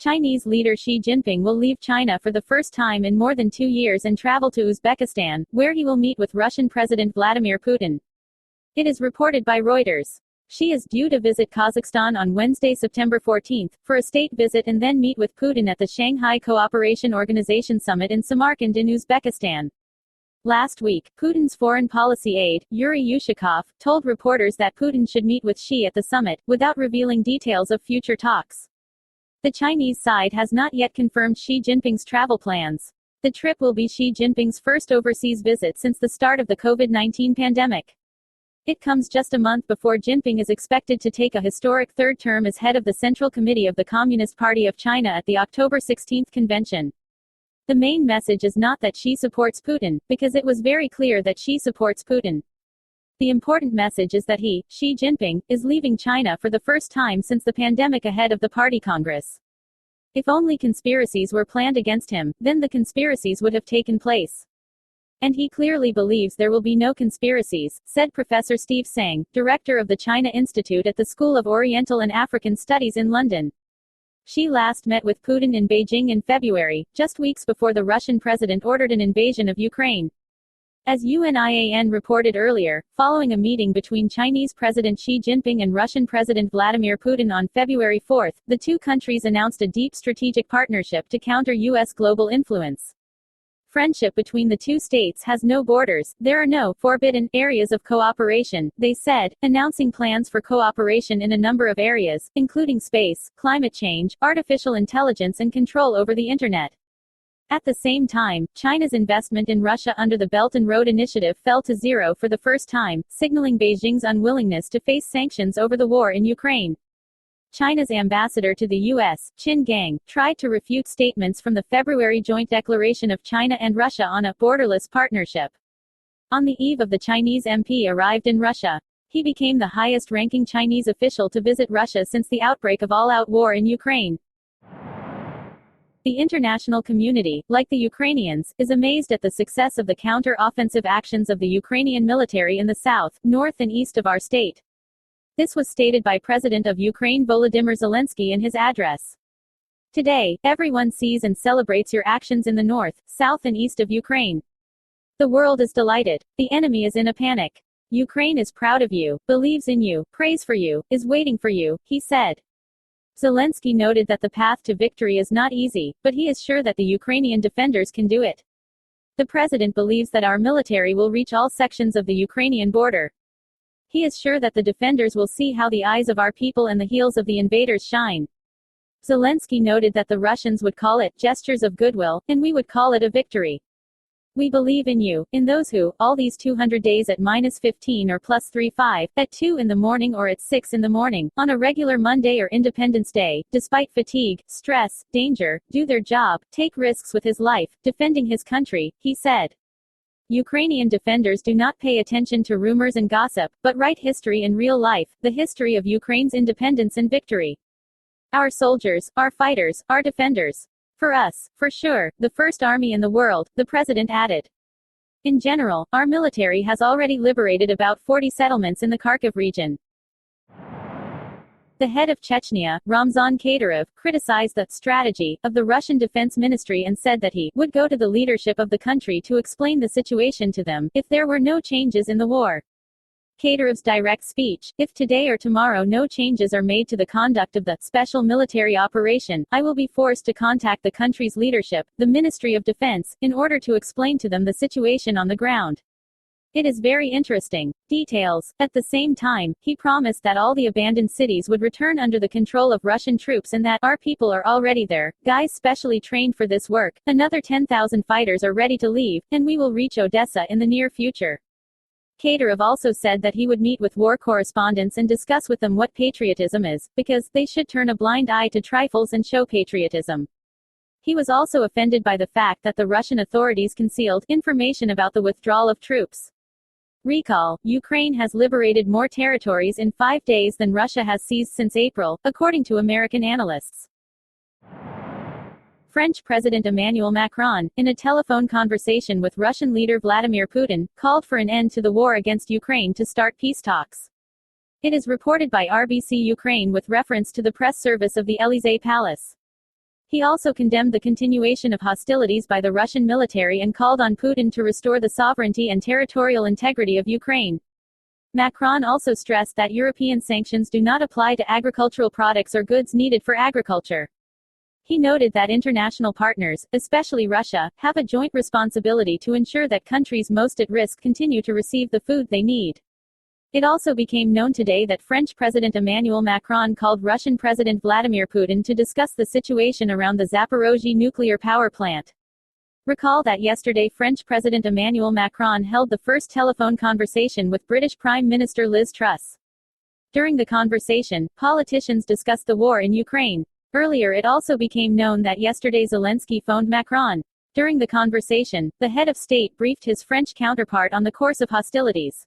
Chinese leader Xi Jinping will leave China for the first time in more than 2 years and travel to Uzbekistan, where he will meet with Russian President Vladimir Putin. It is reported by Reuters. Xi is due to visit Kazakhstan on Wednesday, September 14, for a state visit and then meet with Putin at the Shanghai Cooperation Organization Summit in Samarkand in Uzbekistan. Last week, Putin's foreign policy aide, Yuri Yushakov, told reporters that Putin should meet with Xi at the summit, without revealing details of future talks. The Chinese side has not yet confirmed Xi Jinping's travel plans. The trip will be Xi Jinping's first overseas visit since the start of the COVID-19 pandemic. It comes just a month before Jinping is expected to take a historic third term as head of the Central Committee of the Communist Party of China at the October 16 convention. The main message is not that Xi supports Putin, because it was very clear that Xi supports Putin. The important message is that he, Xi Jinping, is leaving China for the first time since the pandemic ahead of the party congress. If only conspiracies were planned against him, then the conspiracies would have taken place. And he clearly believes there will be no conspiracies, said Professor Steve Tsang, director of the China Institute at the School of Oriental and African Studies in London. Xi last met with Putin in Beijing in February, just weeks before the Russian president ordered an invasion of Ukraine. As UNIAN reported earlier, following a meeting between Chinese President Xi Jinping and Russian President Vladimir Putin on February 4, the two countries announced a deep strategic partnership to counter U.S. global influence. Friendship between the two states has no borders, there are no forbidden areas of cooperation, they said, announcing plans for cooperation in a number of areas, including space, climate change, artificial intelligence and control over the Internet. At the same time, China's investment in Russia under the Belt and Road Initiative fell to zero for the first time, signaling Beijing's unwillingness to face sanctions over the war in Ukraine. China's ambassador to the U.S., Qin Gang, tried to refute statements from the February joint declaration of China and Russia on a borderless partnership. On the eve of the Chinese MP arrived in Russia. He became the highest-ranking Chinese official to visit Russia since the outbreak of all-out war in Ukraine. The international community, like the Ukrainians, is amazed at the success of the counter-offensive actions of the Ukrainian military in the south, north and east of our state. This was stated by President of Ukraine Volodymyr Zelensky in his address. Today, everyone sees and celebrates your actions in the north, south and east of Ukraine. The world is delighted. The enemy is in a panic. Ukraine is proud of you, believes in you, prays for you, is waiting for you, he said. Zelensky noted that the path to victory is not easy, but he is sure that the Ukrainian defenders can do it. The president believes that our military will reach all sections of the Ukrainian border. He is sure that the defenders will see how the eyes of our people and the heels of the invaders shine. Zelensky noted that the Russians would call it gestures of goodwill, and we would call it a victory. We believe in you, in those who, all these 200 days at -15 or +35, at 2 in the morning or at 6 in the morning, on a regular Monday or Independence Day, despite fatigue, stress, danger, do their job, take risks with his life, defending his country, he said. Ukrainian defenders do not pay attention to rumors and gossip, but write history in real life, the history of Ukraine's independence and victory. Our soldiers, our fighters, our defenders. For us, for sure, the first army in the world, the president added. In general, our military has already liberated about 40 settlements in the Kharkiv region. The head of Chechnya, Ramzan Kadyrov, criticized the strategy of the Russian Defense Ministry and said that he would go to the leadership of the country to explain the situation to them, if there were no changes in the war. Kadyrov's direct speech, if today or tomorrow no changes are made to the conduct of the special military operation, I will be forced to contact the country's leadership, the Ministry of Defense, in order to explain to them the situation on the ground. It is very interesting. Details. At the same time, he promised that all the abandoned cities would return under the control of Russian troops and that our people are already there, guys specially trained for this work, another 10,000 fighters are ready to leave, and we will reach Odessa in the near future. Kadyrov also said that he would meet with war correspondents and discuss with them what patriotism is, because they should turn a blind eye to trifles and show patriotism. He was also offended by the fact that the Russian authorities concealed information about the withdrawal of troops. Recall, Ukraine has liberated more territories in 5 days than Russia has seized since April, according to American analysts. French President Emmanuel Macron, in a telephone conversation with Russian leader Vladimir Putin, called for an end to the war against Ukraine to start peace talks. It is reported by RBC-Ukraine with reference to the press service of the Elysee Palace. He also condemned the continuation of hostilities by the Russian military and called on Putin to restore the sovereignty and territorial integrity of Ukraine. Macron also stressed that European sanctions do not apply to agricultural products or goods needed for agriculture. He noted that international partners, especially Russia, have a joint responsibility to ensure that countries most at risk continue to receive the food they need. It also became known today that French President Emmanuel Macron called Russian President Vladimir Putin to discuss the situation around the Zaporozhye nuclear power plant. Recall that yesterday French President Emmanuel Macron held the first telephone conversation with British Prime Minister Liz Truss. During the conversation, politicians discussed the war in Ukraine. Earlier it also became known that yesterday Zelensky phoned Macron. During the conversation, the head of state briefed his French counterpart on the course of hostilities.